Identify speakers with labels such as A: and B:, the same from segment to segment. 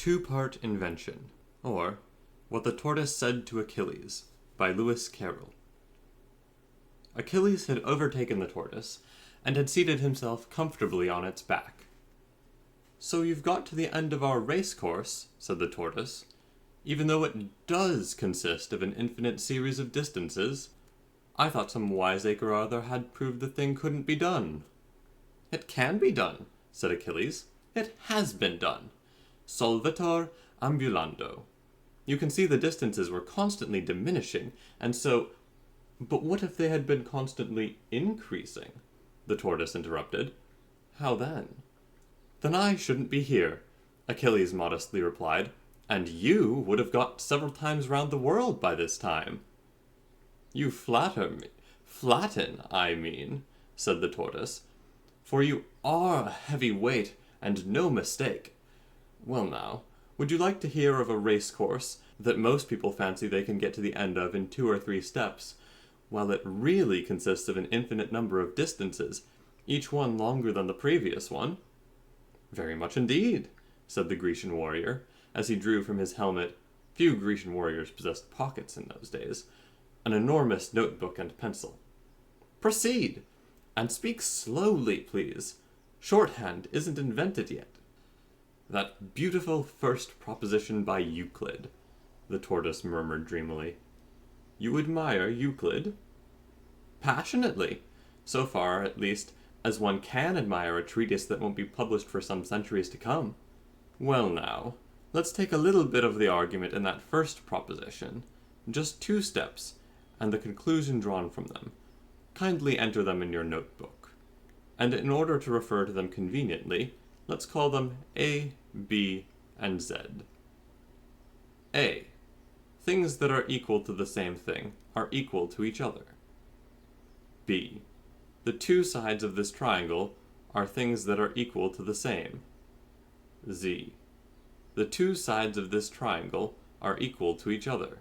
A: Two-Part Invention, or What the Tortoise Said to Achilles, by Lewis Carroll. Achilles had overtaken the tortoise, and had seated himself comfortably on its back. "So you've got to the end of our race course," said the tortoise, "even though it does consist of an infinite series of distances. I thought some wiseacre or other had proved the thing couldn't be done." "It can be done," said Achilles. "It has been done. Solvitur ambulando. You can see the distances were constantly diminishing, and so—" "But what if they had been constantly increasing?" the tortoise interrupted. "How then?" "Then I shouldn't be here," Achilles modestly replied, "and you would have got several times round the world by this time." "You flatter me. Flatten, I mean," said the tortoise, "for you are a heavy weight, and no mistake. Well now, would you like to hear of a race course that most people fancy they can get to the end of in 2 or 3 steps, while it really consists of an infinite number of distances, each one longer than the previous one?" "Very much indeed," said the Grecian warrior, as he drew from his helmet — few Grecian warriors possessed pockets in those days — an enormous notebook and pencil. "Proceed! And speak slowly, please. Shorthand isn't invented yet." "That beautiful first proposition by Euclid," the tortoise murmured dreamily. "You admire Euclid?" "Passionately. So far, at least, as one can admire a treatise that won't be published for some centuries to come." "Well now, let's take a little bit of the argument in that first proposition. Just 2 steps, and the conclusion drawn from them. Kindly enter them in your notebook. And in order to refer to them conveniently, let's call them A, B, and Z. A. Things that are equal to the same thing are equal to each other. B. The 2 sides of this triangle are things that are equal to the same. Z. The 2 sides of this triangle are equal to each other.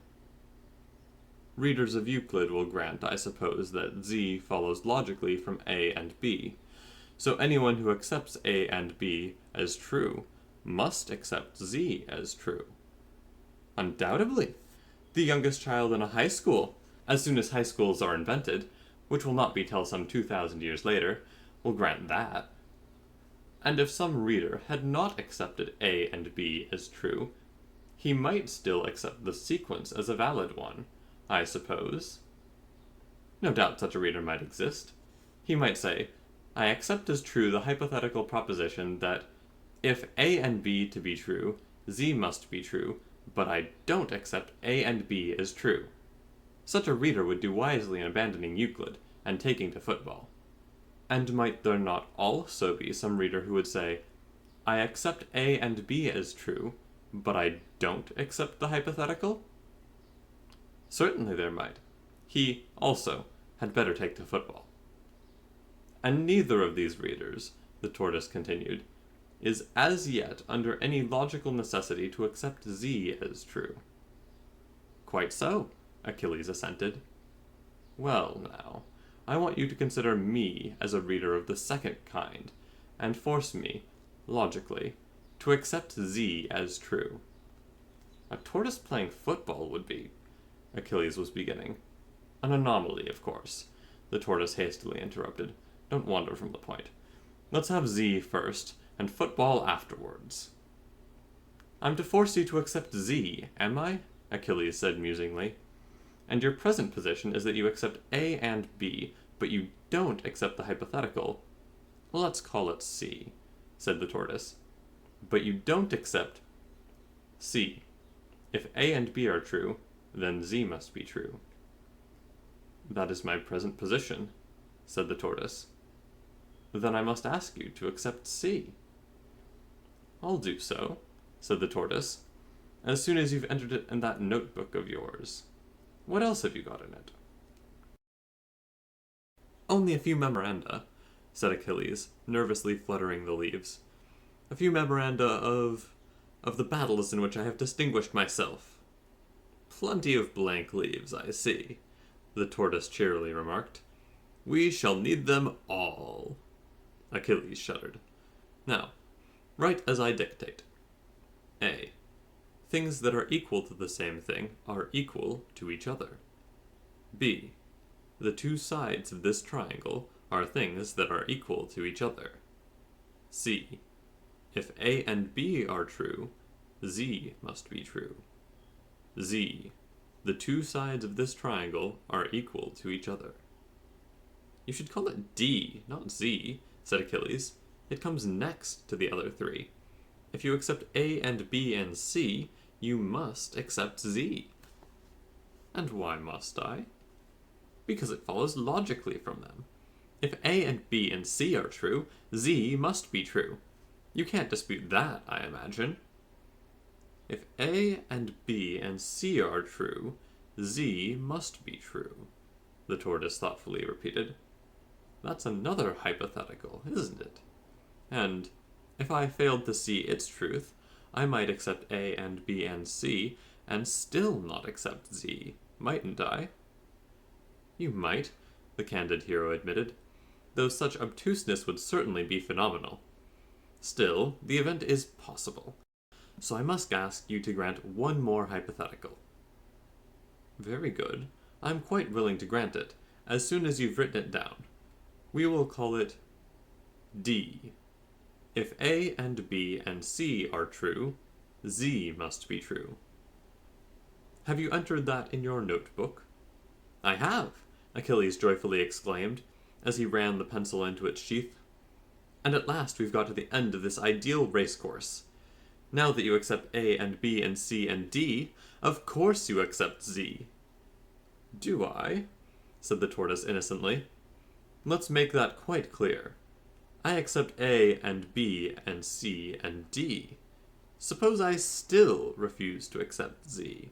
A: Readers of Euclid will grant, I suppose, that Z follows logically from A and B, so anyone who accepts A and B as true must accept Z as true. Undoubtedly. The youngest child in a high school, as soon as high schools are invented, which will not be till some 2,000 years later, will grant that. And if some reader had not accepted A and B as true, he might still accept the sequence as a valid one, I suppose. No doubt such a reader might exist. He might say, "I accept as true the hypothetical proposition that if A and B to be true, Z must be true, but I don't accept A and B as true." Such a reader would do wisely in abandoning Euclid and taking to football. And might there not also be some reader who would say, "I accept A and B as true, but I don't accept the hypothetical"? Certainly there might. He, also, had better take to football. And neither of these readers, the tortoise continued, is as yet under any logical necessity to accept Z as true. "Quite so," Achilles assented. "Well now, I want you to consider me as a reader of the second kind, and force me, logically, to accept Z as true." "A tortoise playing football would be—" Achilles was beginning. "An anomaly, of course," the tortoise hastily interrupted. "Don't wander from the point. Let's have Z first, and football afterwards." "I'm to force you to accept Z, am I?" Achilles said musingly. "And your present position is that you accept A and B, but you don't accept the hypothetical. Let's call it C," said the tortoise. "But you don't accept C. If A and B are true, then Z must be true." "That is my present position," said the tortoise. "Then I must ask you to accept C." "I'll do so," said the tortoise, "as soon as you've entered it in that notebook of yours. What else have you got in it?" "Only a few memoranda," said Achilles, nervously fluttering the leaves. "A few memoranda of the battles in which I have distinguished myself." "Plenty of blank leaves, I see," the tortoise cheerily remarked. "We shall need them all." Achilles shuddered. "Now, write as I dictate. A. things that are equal to the same thing are equal to each other. B. The two sides of this triangle are things that are equal to each other. C. If A and B are true, Z must be true. Z. The two sides of this triangle are equal to each other. You should call it D, not Z, said Achilles. It comes next to the other three. If you accept A and B and C, you must accept Z. And why must I? Because it follows logically from them. If A and B and C are true, Z must be true. You can't dispute that, I imagine. If A and B and C are true, Z must be true, the tortoise thoughtfully repeated. That's another hypothetical, isn't it? And if I failed to see its truth, I might accept A and B and C and still not accept Z, mightn't I? You might, the candid hero admitted, though such obtuseness would certainly be phenomenal. Still, the event is possible, so I must ask you to grant one more hypothetical. Very good. I'm quite willing to grant it, as soon as you've written it down. We will call it D. If A and B and C are true, Z must be true. Have you entered that in your notebook? I have, Achilles joyfully exclaimed, as he ran the pencil into its sheath. And at last we've got to the end of this ideal racecourse. Now that you accept A and B and C and D, of course you accept Z. Do I? Said the tortoise innocently. Let's make that quite clear. I accept A and B and C and D. Suppose I still refuse to accept Z.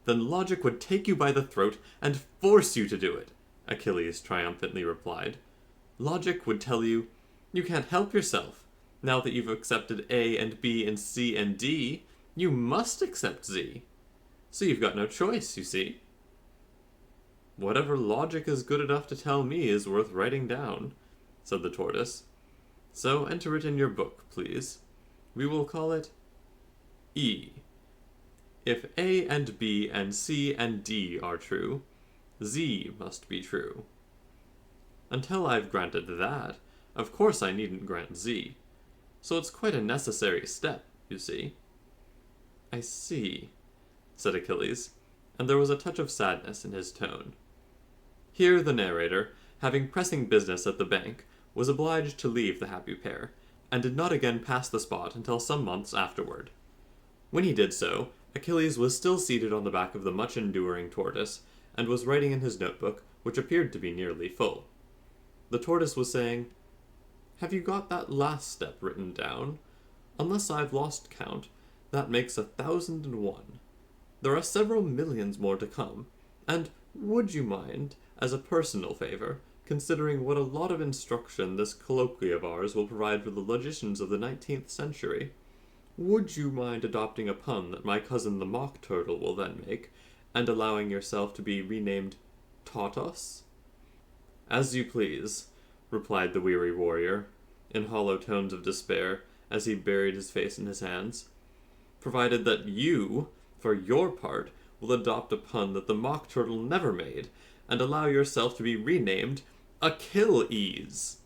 A: Then logic would take you by the throat and force you to do it, Achilles triumphantly replied. Logic would tell you, you can't help yourself. Now that you've accepted A and B and C and D, you must accept Z. So you've got no choice, you see. Whatever logic is good enough to tell me is worth writing down, said the tortoise. So enter it in your book, please. We will call it E. If A and B and C and D are true, Z must be true. Until I've granted that, of course I needn't grant Z. So it's quite a necessary step, you see. I see, said Achilles, and there was a touch of sadness in his tone. Here the narrator, having pressing business at the bank, was obliged to leave the happy pair, and did not again pass the spot until some months afterward. When he did so, Achilles was still seated on the back of the much-enduring tortoise, and was writing in his notebook, which appeared to be nearly full. The tortoise was saying, Have you got that last step written down? Unless I've lost count, that makes 1,001. There are several millions more to come, and would you mind, as a personal favor, considering what a lot of instruction this colloquy of ours will provide for the logicians of the 19th century, would you mind adopting a pun that my cousin the mock turtle will then make, and allowing yourself to be renamed Tortoise? As you please, replied the weary warrior, in hollow tones of despair, as he buried his face in his hands, provided that you, for your part, will adopt a pun that the mock turtle never made, and allow yourself to be renamed Achilles.